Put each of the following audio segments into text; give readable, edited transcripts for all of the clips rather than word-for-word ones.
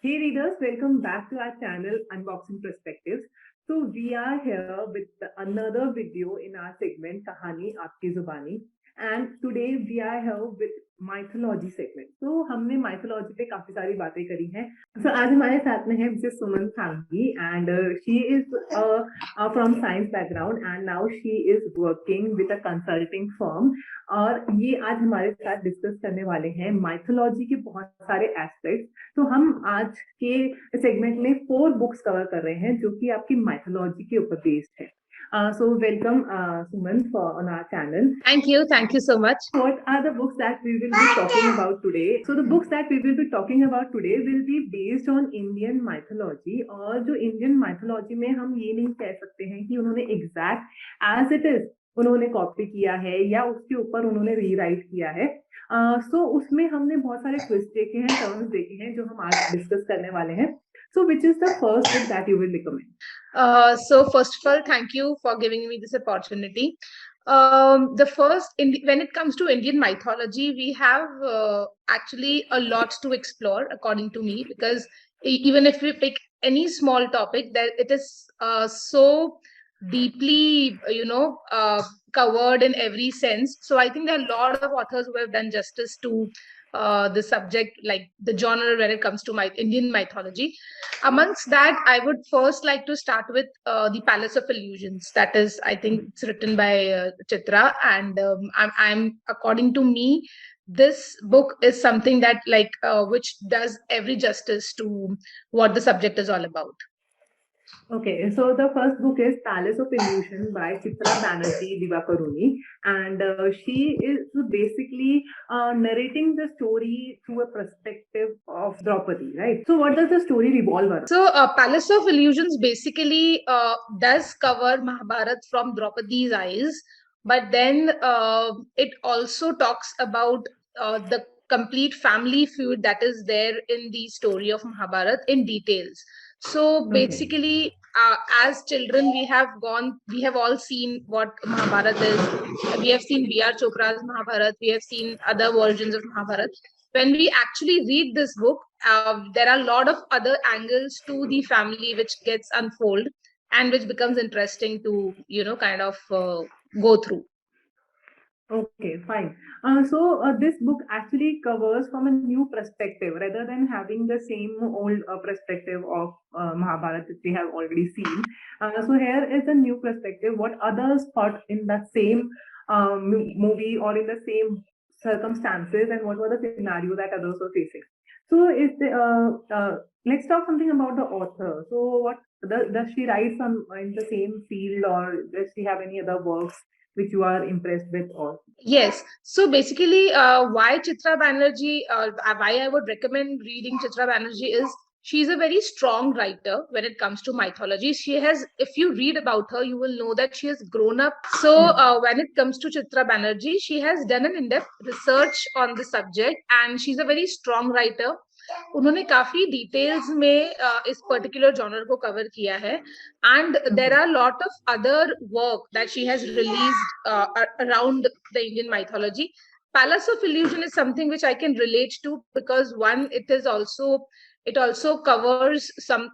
Hey readers, welcome back to our channel Unboxing Perspectives. So we are here with another video in our segment Kahani Aapki Zubani, and today we are here with mythology segment. So हमने mythology पे काफी सारी बातें करी हैं. So आज हमारे साथ में है Mrs. Suman Sanghi, and she is from science background and now she is working with a consulting firm. और ये आज हमारे साथ डिस्कस करने वाले हैं माइथोलॉजी के बहुत सारे एस्पेक्ट्स. तो हम आज के सेगमेंट में 4 बुक्स कवर कर रहे हैं जो कि आपकी माइथोलॉजी के ऊपर बेस्ड है. So welcome Suman on our channel. Thank you so much. What are the books that we will be talking about today? So the books that we will be talking about today will be based on Indian mythology. और जो Indian mythology में हम ये नहीं कह सकते हैं कि उन्होंने exact as it is उन्होंने कॉपी किया है या उसके ऊपर उन्होंने रीराइट किया है. सो उसमें हमने बहुत सारे ट्विस्ट देखे हैं, टर्न्स देखे हैं जो हम आज डिस्कस करने वाले हैं. So which is the first book that you will recommend? So first of all, thank you for giving me this opportunity. The first, when it comes to Indian mythology, we have actually a lot to explore, according to me, because even if we pick any small topic, that it is so deeply, covered in every sense. So I think there are a lot of authors who have done justice to the subject, like the genre when it comes to Indian mythology. Amongst that, I would first like to start with the Palace of Illusions. That is, I think it's written by Chitra, and I'm according to me, this book is something that which does every justice to what the subject is all about. Okay, so the first book is Palace of Illusion by Chitra Banerjee Divakaruni, and she is basically narrating the story through a perspective of Draupadi, right? So what does the story revolve around? So Palace of Illusions basically does cover Mahabharat from Draupadi's eyes, but then it also talks about the complete family feud that is there in the story of Mahabharat in details. So basically, as children, we have all seen what Mahabharat is. We have seen B.R. Chopra's Mahabharat. We have seen other versions of Mahabharat. When we actually read this book, there are a lot of other angles to the family which gets unfolded and which becomes interesting to, go through. Okay, fine. So this book actually covers from a new perspective rather than having the same old perspective of Mahabharata that we have already seen. So here is a new perspective, what others thought in that same movie or in the same circumstances, and what were the scenarios that others were facing. So let's talk something about the author. So what does she write in the same field, or does she have any other works which you are impressed with? Or yes, so basically why Chitra Banerjee, why I would recommend reading Chitra Banerjee is she's a very strong writer when it comes to mythology. She has, if you read about her, you will know that she has grown up. So when it comes to Chitra Banerjee, she has done an in-depth research on the subject and she's a very strong writer. उन्होंने काफी details में इस particular genre को cover किया है and there are lot of other work that she has released around the Indian mythology. Palace of Illusion is something which I can relate to because one, it also covers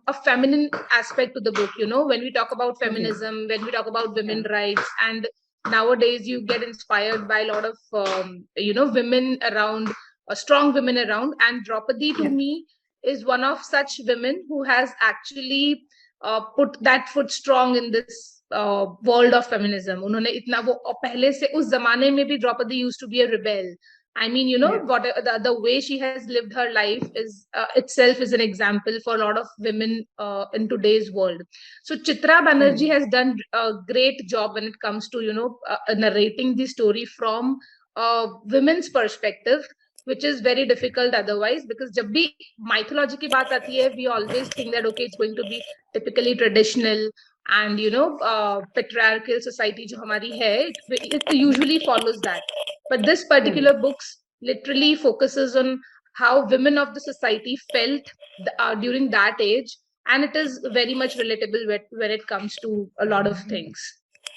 a feminine aspect to the book. When we talk about feminism, when we talk about women rights, and nowadays you get inspired by a lot of women around, strong women around, and Draupadi to me is one of such women who has actually put that foot strong in this world of feminism. उन्होंने इतना वो पहले से उस जमाने में भी Draupadi used to be a rebel. I mean, what the way she has lived her life is itself is an example for a lot of women in today's world. So Chitra Banerjee has done a great job when it comes to narrating the story from women's perspective, which is very difficult otherwise, because जब भी mythology की बात आती है, we always think that okay, it's going to be typically traditional and patriarchal society जो हमारी है, it usually follows that. But this particular books literally focuses on how women of the society felt during that age, and it is very much relatable when it comes to a lot of things.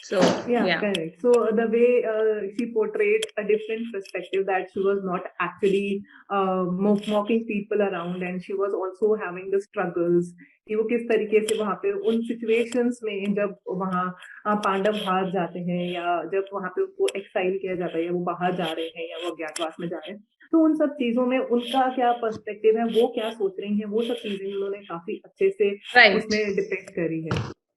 So yeah. Correct. So the way she portrayed a different perspective, that she was not actually mocking people around, and she was also having the struggles कि वो किस तरीके से वहाँ पे उन situations में जब वहाँ पांडव हार जाते हैं, या जब वहाँ पे उनको एक्साइल किया जाता है, या वो बाहर जा रहे हैं, या वो अज्ञातवास में जा रहे हैं, तो उन सब चीजों में उनका क्या पर्सपेक्टिव है, वो क्या सोच रही हैं, वो सब चीजें उन्होंने काफी अच्छे से उसमें डिपेक्ट करी है.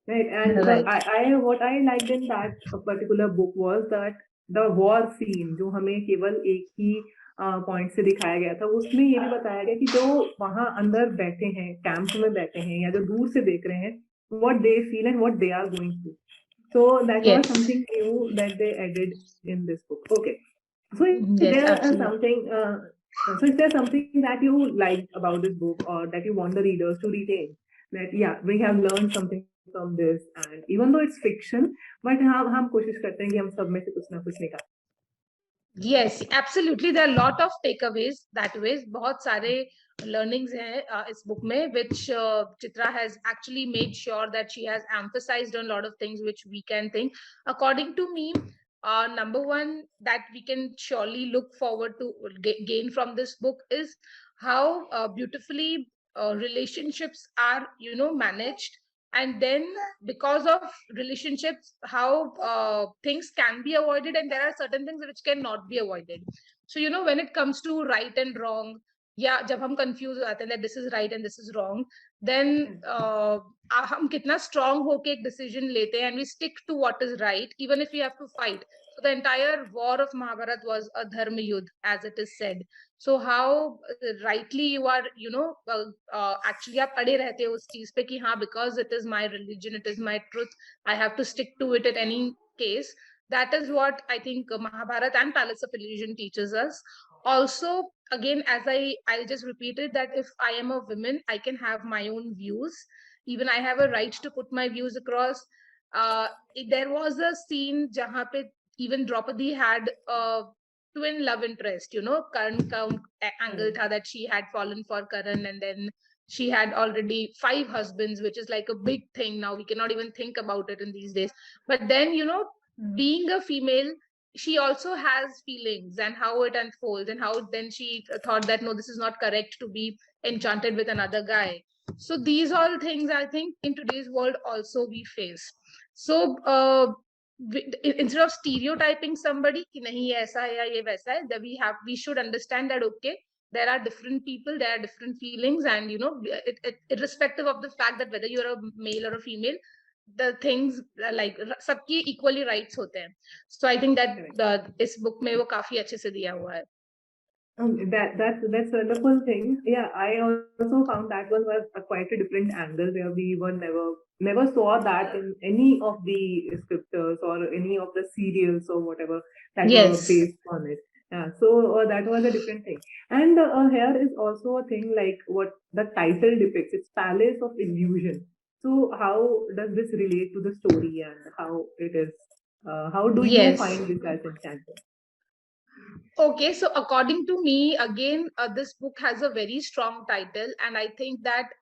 Right, and what I liked in that particular book was that the war scene जो हमें केवल एक ही पॉइंट से दिखाया गया था, उसमें ये भी बताया गया कि जो वहां अंदर बैठे हैं, कैंप में बैठे हैं, या जो दूर से देख रहे हैं, what they feel and what they are going through. So that was something new that they added in this book. Okay, so is there something that you liked about this book, or that you want the readers to retain? That we have learned something from this, and even though it's fiction, but हम कोशिश करते हैं कि हम सब में से कुछ ना कुछ निकालें. Yes, absolutely. There are a lot of takeaways that ways. बहुत सारे learnings हैं इस book में, which Chitra has actually made sure that she has emphasized on a lot of things which we can think. According to me, number one that we can surely look forward to gain from this book is how beautifully relationships are, managed. And then because of relationships, how things can be avoided, and there are certain things which cannot be avoided. So when it comes to right and wrong, जब हम confuse हो जाते हैं that this is right and this is wrong, then हम कितना strong होके एक decision लेते हैं and we stick to what is right even if we have to fight. So the entire war of Mahabharat was a dharma yudh, as it is said. So how rightly you are, actually आप अड़े रहते हो उस चीज पे कि हाँ, because it is my religion, it is my truth, I have to stick to it at any case. That is what I think Mahabharat and Palace of Illusion teaches us. Also, again, as I'll just repeat it, that if I am a woman, I can have my own views. Even I have a right to put my views across. There was a scene jahan pe even Draupadi had a twin love interest, Karan ka angle tha that she had fallen for Karan, and then she had already 5 husbands, which is like a big thing now. We cannot even think about it in these days. But then, being a female, she also has feelings, and how it unfolds, and how then she thought that no, this is not correct to be enchanted with another guy. So these all things, I think, in today's world also we face. So instead of stereotyping somebody कि नहीं ऐसा है या ये वैसा है, that we should understand that okay, there are different people, there are different feelings, and irrespective of the fact that whether you're a male or a female, the things like सबकी equally rights होते हैं. So I think that इस book में वो काफी अच्छे से दिया हुआ है. That's wonderful thing. Yeah, I also found that one was quite a different angle where we were never saw that in any of the scriptures or any of the serials or whatever that were based on it. Yeah, so that was a different thing. And here is also a thing like what the title depicts. It's Palace of Illusion. So how does this relate to the story, and how it is? How do you find this as enchanting? Okay, so according to me, again, this book has a very strong title, and I think that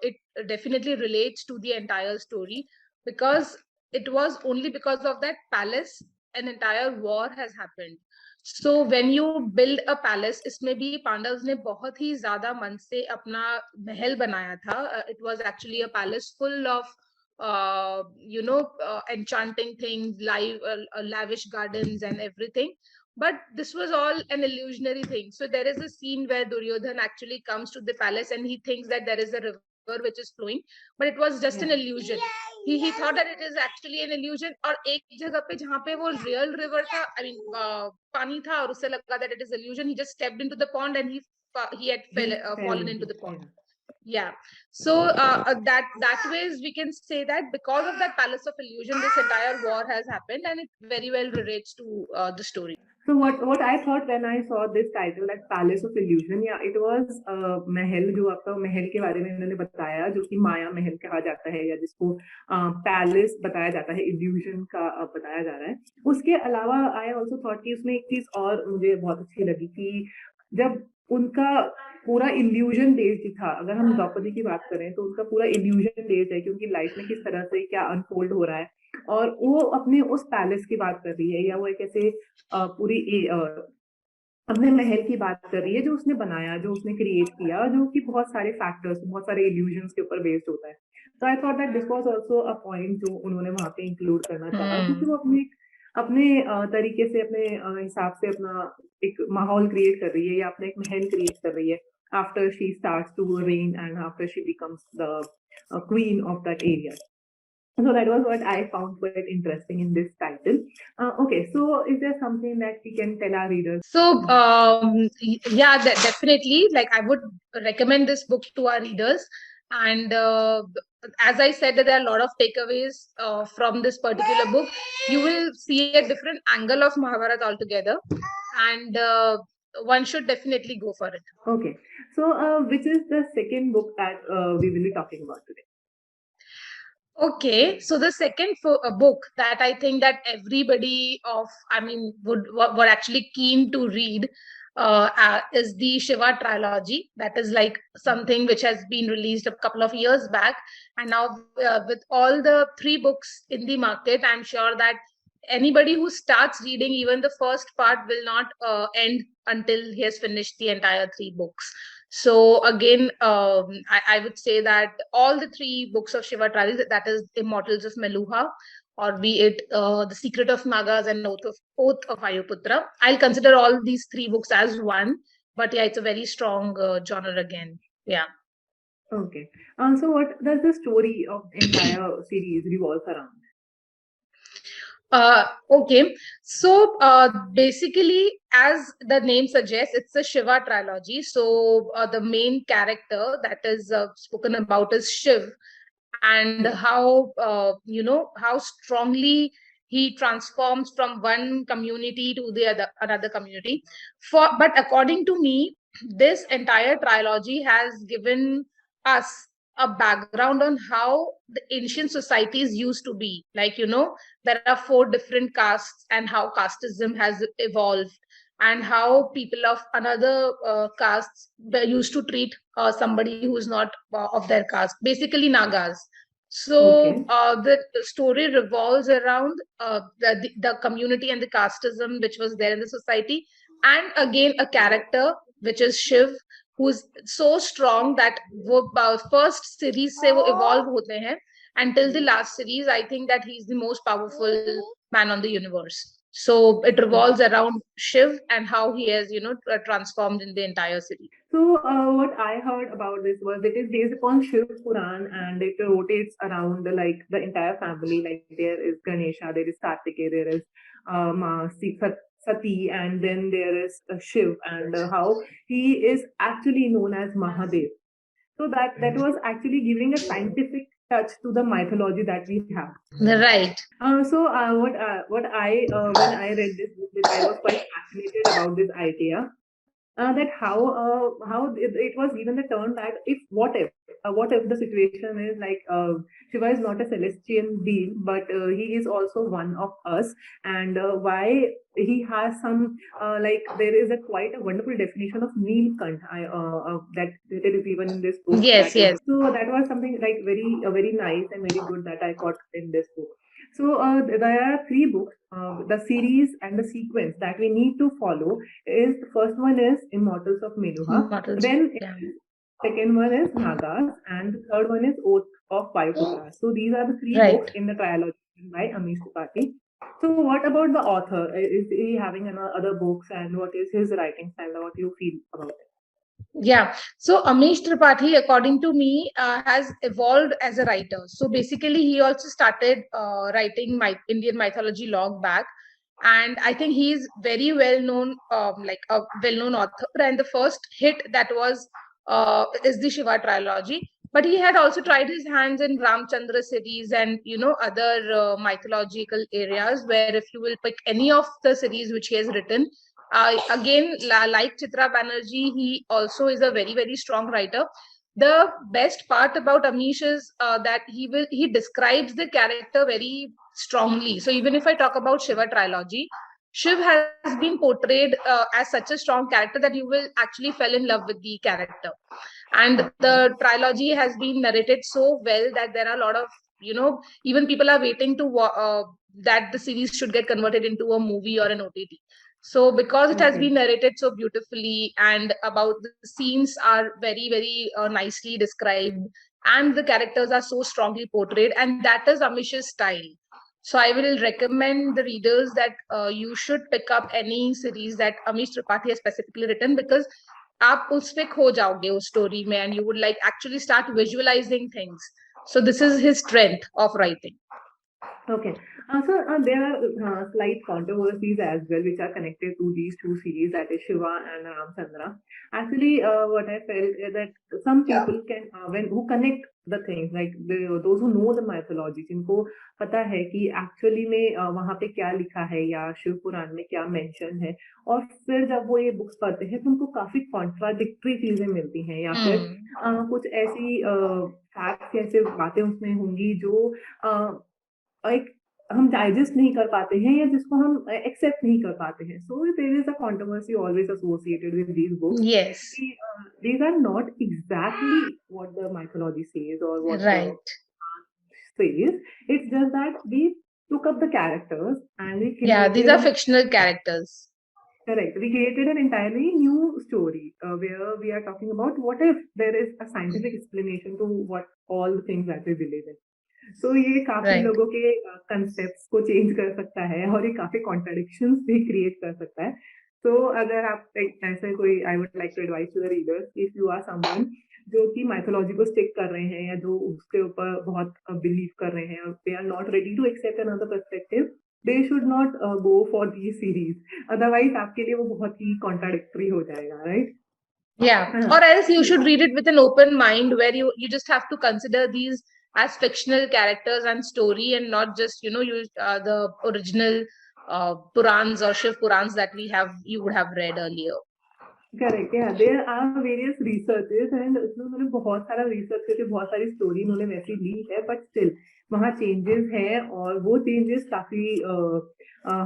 it definitely relates to the entire story, because it was only because of that palace an entire war has happened. So when you build a palace, इसमें भी पांडव्स ने बहुत ही ज्यादा मन से अपना महल बनाया था. It was actually a palace full of enchanting things, lavish gardens and everything. But this was all an illusionary thing. So there is a scene where Duryodhan actually comes to the palace and he thinks that there is a river which is flowing, but it was just an illusion. He thought that it is actually an illusion. और एक जगह पे जहाँ पे वो real river था, I mean पानी था, और उसे लगा that it is illusion. He just stepped into the pond and he had fallen into the pond. Yeah. So that ways we can say that because of that Palace of Illusion, this entire war has happened, and it very well relates to the story. So what I thought when I saw this title, that Palace of Illusion, it was महल, जो आपका महल के बारे में इन्होंने बताया, जो कि माया महल कहा जाता है, या जिसको पैलेस बताया जाता है, इल्यूजन का बताया जा रहा है. उसके अलावा I also thought कि उसमें एक चीज और मुझे बहुत अच्छी लगी कि जब उनका पूरा इल्यूजन बेस्ड था. अगर हम द्रौपदी की बात करें तो उनका पूरा इल्यूजन बेस्ड है कि उनकी लाइफ में किस तरह से क्या अनफोल्ड हो रहा है, और वो अपने उस पैलेस की बात कर रही है, या वो एक ऐसे पूरी अपने महल की बात कर रही है जो उसने बनाया, जो उसने क्रिएट किया, जो कि बहुत सारे फैक्टर्स, बहुत सारे इल्यूजन्स के ऊपर बेस्ड होता है। तो I thought that this was also a point जो उन्होंने वहां पे इंक्लूड करना चाहा, क्योंकि वो अपने अपने तरीके से, अपने हिसाब से अपना एक माहौल क्रिएट कर रही है, या अपना एक महल क्रिएट कर रही है after she starts to reign and after she becomes the queen of that area. So that was what I found quite interesting in this title. Okay, so is there something that we can tell our readers? So, yeah, definitely. Like, I would recommend this book to our readers. And as I said, that there are a lot of takeaways from this particular book. You will see a different angle of Mahabharata altogether. And one should definitely go for it. Okay, so which is the second book that we will be talking about today? Okay, so the second book that I think that everybody were actually keen to read is the Shiva Trilogy. That is like something which has been released a couple of years back, and now with all the three books in the market, I'm sure that anybody who starts reading even the first part will not end until he has finished the entire three books. So again, I would say that all the three books of Shiva Trilogy, that is Immortals of Meluha, or be it The Secret of Nagas and Oath of Ayuputra, I'll consider all these three books as one. But yeah, it's a very strong genre again. Yeah. Okay. So what does the story of entire series revolve around? Okay, so basically, as the name suggests, it's a Shiva trilogy. So the main character that is spoken about is Shiv, and how how strongly he transforms from one community to the another community. But according to me, this entire trilogy has given us a background on how the ancient societies used to be. Like, there are four different castes, and how casteism has evolved, and how people of another castes they used to treat somebody who is not of their caste, basically Nagas. So the story revolves around the community and the casteism which was there in the society, and again a character which is Shiv, who's so strong that वो first series से वो evolve होते हैं until the last series. I think that he's the most powerful man on the universe. So it revolves around Shiv and how he has, transformed in the entire series. So what I heard about this was it is based upon Shiv Puran, and it rotates around like the entire family. Like there is Ganesha, there is Kartikeya, there is Sati, and then there is Shiv, and how he is actually known as Mahadev. So that was actually giving a scientific touch to the mythology that we have. Right. So what I when I read this book, I was quite fascinated about this idea. That how it was given the turn that if what if the situation is like Shiva is not a celestial being, but he is also one of us, and why he has some like there is a quite a wonderful definition of Neelkant that it is even in this book. Yes, yes. So that was something like very nice and very good that I got in this book. So there are three books. The series and the sequence that we need to follow is the first one is Immortals of Meluha. Then second one is Nagas, and the third one is Oath of Vaikuputra. So these are the three books in the trilogy by Amish Tripathi. So what about the author? Is he having other books, and what is his writing style? What do you feel about it? Yeah. So Amish Tripathi, according to me, has evolved as a writer. So basically, he also started writing my Indian mythology long back. And I think he's very well known, like a well-known author. And the first hit that was is the Shiva trilogy. But he had also tried his hands in Ramchandra series and other mythological areas. Where if you will pick any of the series which he has written, again, like Chitra Banerjee, he also is a very, very strong writer. The best part about Amish is that he describes the character very strongly. So even if I talk about Shiva trilogy, Shiv has been portrayed as such a strong character that you will actually fall in love with the character. And the trilogy has been narrated so well that there are a lot of even people are waiting to that the series should get converted into a movie or an OTT. So because it has been narrated so beautifully, and about the scenes are very, very nicely described, and the characters are so strongly portrayed, and that is Amish's style. So I will recommend the readers that you should pick up any series that Amish Tripathi has specifically written, because आप उसपे खो जाओगे उस story में, and you would like actually start visualizing things. So this is his strength of writing. Okay. So there are slight controversies as well, which are connected to these two series, that is Shiva and Ramchandra. Actually, what I felt is that some people can, who connect the things, like those who know the mythology, जिनको पता है कि actually में वहाँ पे क्या लिखा है या शिव पुराण में क्या mention है, और फिर जब वो ये books पढ़ते हैं तो उनको काफी contradictory चीजें मिलती हैं, या फिर कुछ ऐसी facts या ऐसे बातें उसमें होंगी जो एक हम डाइजेस्ट नहीं कर पाते हैं, या जिसको हम एक्सेप्ट नहीं कर पाते हैं. So there is a controversy always associated with these books. Yes. These are not exactly what the mythology says or what Right. the says. It's just that we took up the characters and we created. Yeah, these are fictional characters. Correct. We created an entirely new story where we are talking about what if there is a scientific explanation to what all the things that we believe in. तो ये काफी लोगों के concepts को change कर सकता है, और ये काफी कॉन्ट्रडिक्शंस भी क्रिएट कर सकता है. तो अगर आप ऐसे कोई, I would like to advise to the readers, if you are someone जो कि माइथोलॉजी को स्टिक कर रहे हैं, या जो उसके ऊपर बहुत बिलीव कर रहे हैं, और they are not ready to accept another perspective, they should not go for the series. Otherwise आपके लिए वो बहुत ही कॉन्ट्राडिक्टरी हो जाएगा, right? Yeah. Or else you should read it with an open mind, where you just have to consider these as fictional characters and story, and not just use the original Purans or Shiv Purans that you would have read earlier. Correct. या there are various researches, and उसमें उन्होंने बहुत सारा research करके बहुत सारी story उन्होंने वैसी ली है, बट स्टिल वहाँ चेंजेस हैं, और वो चेंजेस काफी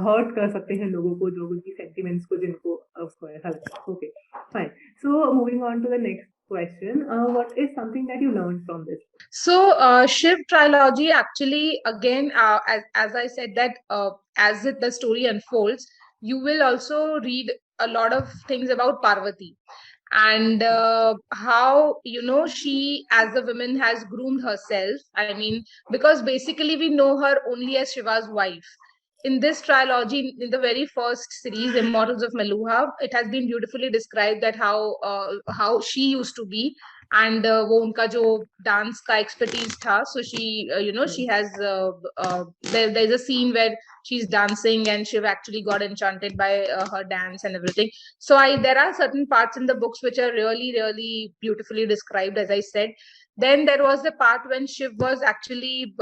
हर्ट कर सकते हैं लोगों को, जो उनकी सेंटिमेंट्स को, जिनको उसको ऐसा लगता है. Okay, fine. So moving on to the next question, what is something that you learned from this? So Shiv Trilogy, actually, again, as I said, that as the story unfolds, you will also read a lot of things about Parvati, and how she as a woman has groomed herself. I mean, because basically we know her only as Shiva's wife. In this trilogy, in the very first series, Immortals of Meluha, it has been beautifully described that how she used to be, and वो उनका जो dance का expertise था. So she she has there's a scene where she's dancing, and Shiv actually got enchanted by her dance and everything. So there are certain parts in the books which are really, really beautifully described, as I said. Then there was the part when Shiv was actually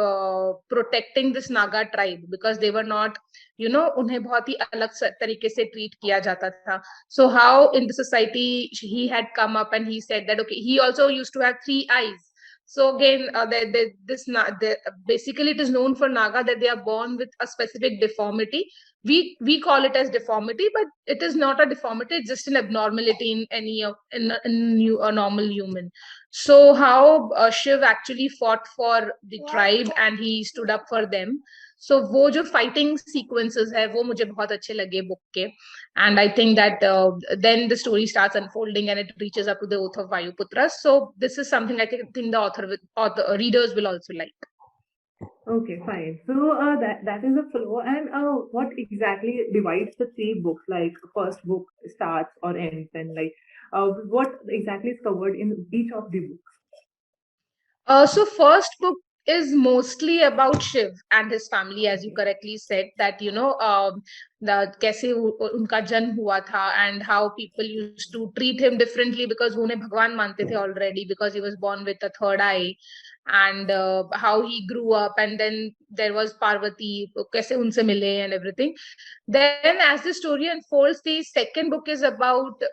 protecting this Naga tribe, because they were not, उन्हें बहुत ही अलग तरीके से treat किया जाता था. So how in the society he had come up, and he said that, okay, he also used to have 3 eyes. So again, basically it is known for Naga that they are born with a specific deformity. We call it as deformity, but it is not a deformity. It's just an abnormality in a normal human. So how Shiv actually fought for the tribe, and he stood up for them. So वो जो fighting sequences है, वो मुझे बहुत अच्छे लगे book के. And I think that then the story starts unfolding, and it reaches up to the oath of Vayuputra. So this is something I think the readers will also like. Okay, fine. So that is the flow. And what exactly divides the 3 books? Like first book starts or ends, and like what exactly is covered in each of the books? So first book is mostly about Shiv and his family, as you correctly said, that कैसे उनका जन्म हुआ था, and how people used to treat him differently, because वो उन्हें भगवान मानते थे already, because he was born with a third eye. And how he grew up, and then there was Parvati, कैसे उनसे मिले and everything. Then as the story unfolds, the second book is about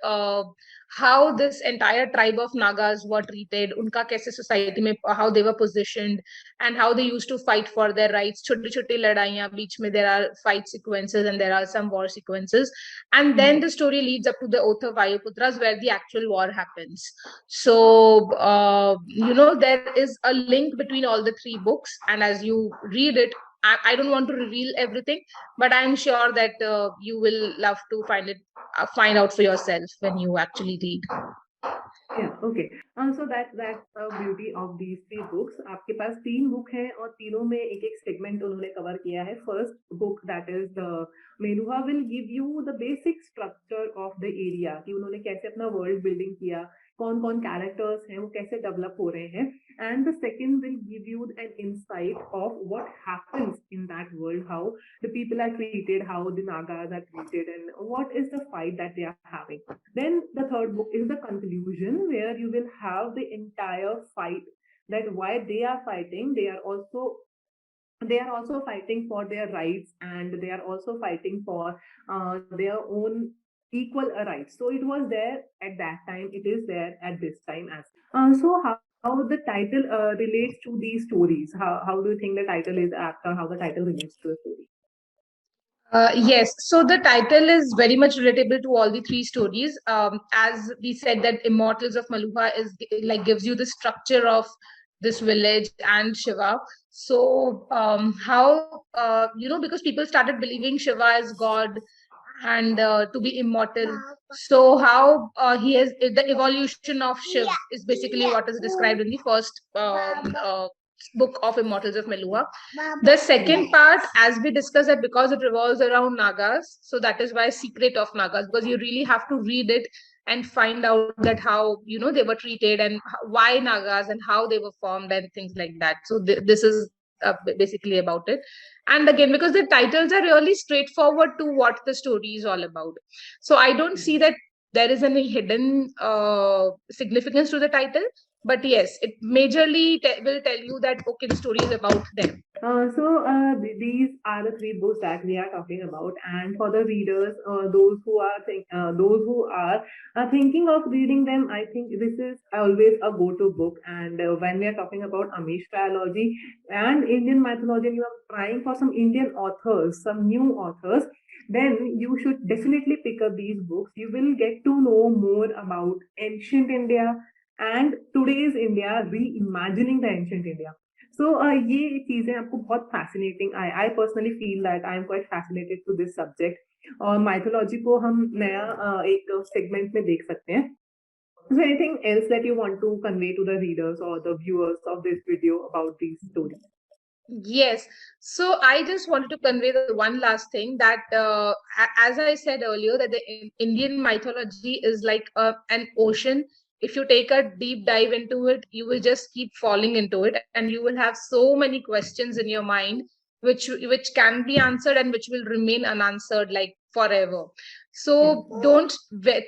how this entire tribe of Nagas were treated, उनका कैसे society में, how they were positioned, and how they used to fight for their rights. छोटी छोटी लड़ाइयाँ बीच में, there are fight sequences, and there are some war sequences, and then the story leads up to the Oath of Vayuputras, where the actual war happens. So there is a link between all the three books, and as you read it, I don't want to reveal everything, but I'm sure that you will love to find out for yourself when you actually read. Yeah, okay. So that's the beauty of these three books. आपके पास तीन book हैं और तीनों में एक एक segment उन्होंने cover किया है. First book, that is the Meluha, will give you the basic structure of the area, कि उन्होंने कैसे अपना world building किया, कौन कौन characters हैं, वो कैसे develop हो रहे हैं. And the second will give you an insight of what happens in that world, how the people are treated, how the Nagas are treated, and what is the fight that they are having. Then the third book is the conclusion, where you will have the entire fight, that why they are fighting. They are also fighting for their rights, and they are also fighting for their own equal rights. So it was there at that time, it is there at this time as so how the title relates to these stories. How do you think the title is apt, or how the title relates to the story? Yes, so the title is very much relatable to all the three stories. As we said, that Immortals of Maluha is like gives you the structure of this village and Shiva. So how because people started believing Shiva as God and to be immortal. So how he has the evolution of Shiv is basically what is described in the first book of Immortals of Meluha. The second part, as we discussed, that because it revolves around Nagas, so that is why Secret of Nagas, because you really have to read it and find out that how they were treated, and why Nagas and how they were formed and things like that. So this is basically about it. And again, because the titles are really straightforward to what the story is all about, so I don't see that there is any hidden significance to the title. But yes, it majorly will tell you that okay, the story is about them. These are the three books that we are talking about, and for the readers, those who are thinking of reading them, I think this is always a go-to book. And when we are talking about Amish Trilogy and Indian mythology, and you are trying for some Indian authors, some new authors, then you should definitely pick up these books. You will get to know more about ancient India and today's India, reimagining the ancient India. So ये चीजें आपको बहुत fascinating. I personally feel that I am quite fascinated to this subject. और mythology को हम नया एक segment में देख सकते हैं. So anything else that you want to convey to the readers or the viewers of this video about these stories? Yes. So I just wanted to convey the one last thing, that as I said earlier, that the Indian mythology is like an ocean. If you take a deep dive into it, you will just keep falling into it, and you will have so many questions in your mind, which can be answered and which will remain unanswered like forever. So don't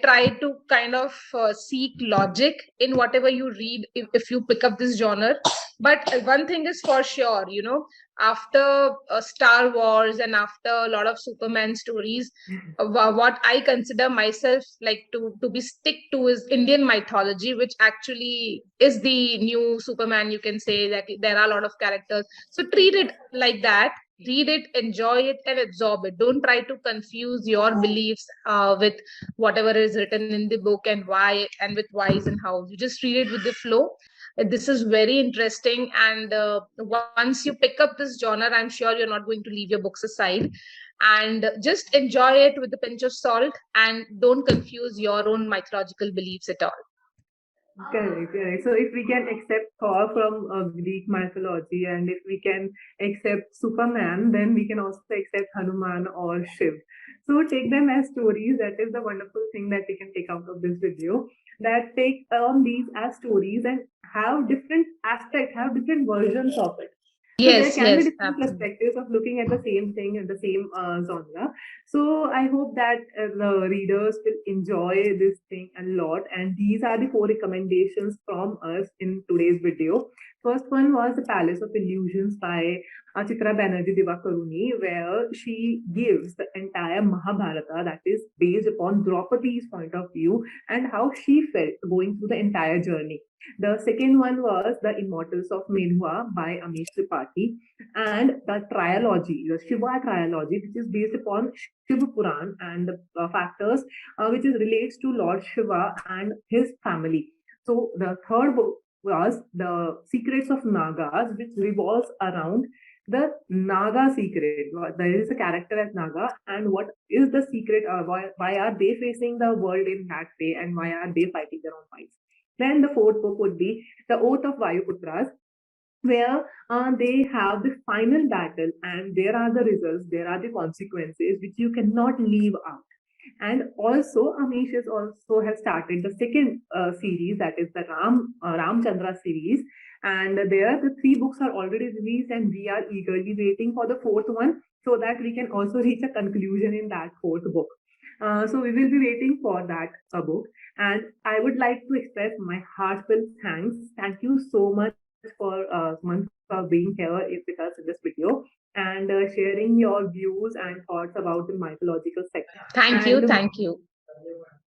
try to kind of seek logic in whatever you read if you pick up this genre. But one thing is for sure, after Star Wars and after a lot of Superman stories, what I consider myself like to be stick to is Indian mythology, which actually is the new Superman. You can say that there are a lot of characters. So treat it like that. Read it, enjoy it, and absorb it. Don't try to confuse your beliefs with whatever is written in the book, and why, and with whys and hows. You just read it with the flow. This is very interesting, and once you pick up this genre, I'm sure you're not going to leave your books aside, and just enjoy it with a pinch of salt, and don't confuse your own mythological beliefs at all. Correct, correct. So if we can accept Thor from Greek mythology, and if we can accept Superman, then we can also accept Hanuman or Shiv. So take them as stories. That is the wonderful thing that we can take out of this video. That take these as stories and have different aspects, have different versions of it. So there can be different perspectives of looking at the same thing in the same genre. So I hope that the readers will enjoy this thing a lot. And these are the 4 recommendations from us in today's video. First one was The Palace of Illusions by Chitra Banerjee Divakaruni, where she gives the entire Mahabharata that is based upon Draupadi's point of view and how she felt going through the entire journey. The second one was The Immortals of Menhua by Amish Tripathi, and the trilogy, the Shiva Trilogy, which is based upon Shiva Puran and the factors which is relates to Lord Shiva and his family. So the third book was The Secrets of Nagas, which revolves around the Naga secret. There is a character as Naga, and what is the secret? Why are they facing the world in that way, and why are they fighting their own fights? Then the fourth book would be The Oath of Vayuputras, where they have the final battle, and there are the results, there are the consequences which you cannot leave out. And also, Amish is also has started the second series, that is the Ramchandra series. And there, the three books are already released, and we are eagerly waiting for the fourth one so that we can also reach a conclusion in that fourth book. So we will be waiting for that book. And I would like to express my heartfelt thanks. Thank you so much for Suman for being here with us in this video and sharing your views and thoughts about the mythological sector. Thank you. And Thank you.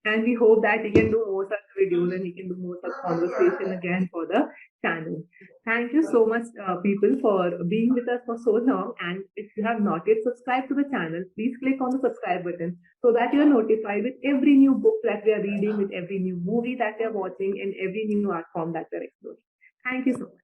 and we hope that we can do more such videos and we can do more such conversation again for the channel. Thank you so much, people, for being with us for so long. And if you have not yet subscribed to the channel, please click on the subscribe button so that you are notified with every new book that we are reading, with every new movie that we are watching, and every new art form that we are exploring. Thank you so much.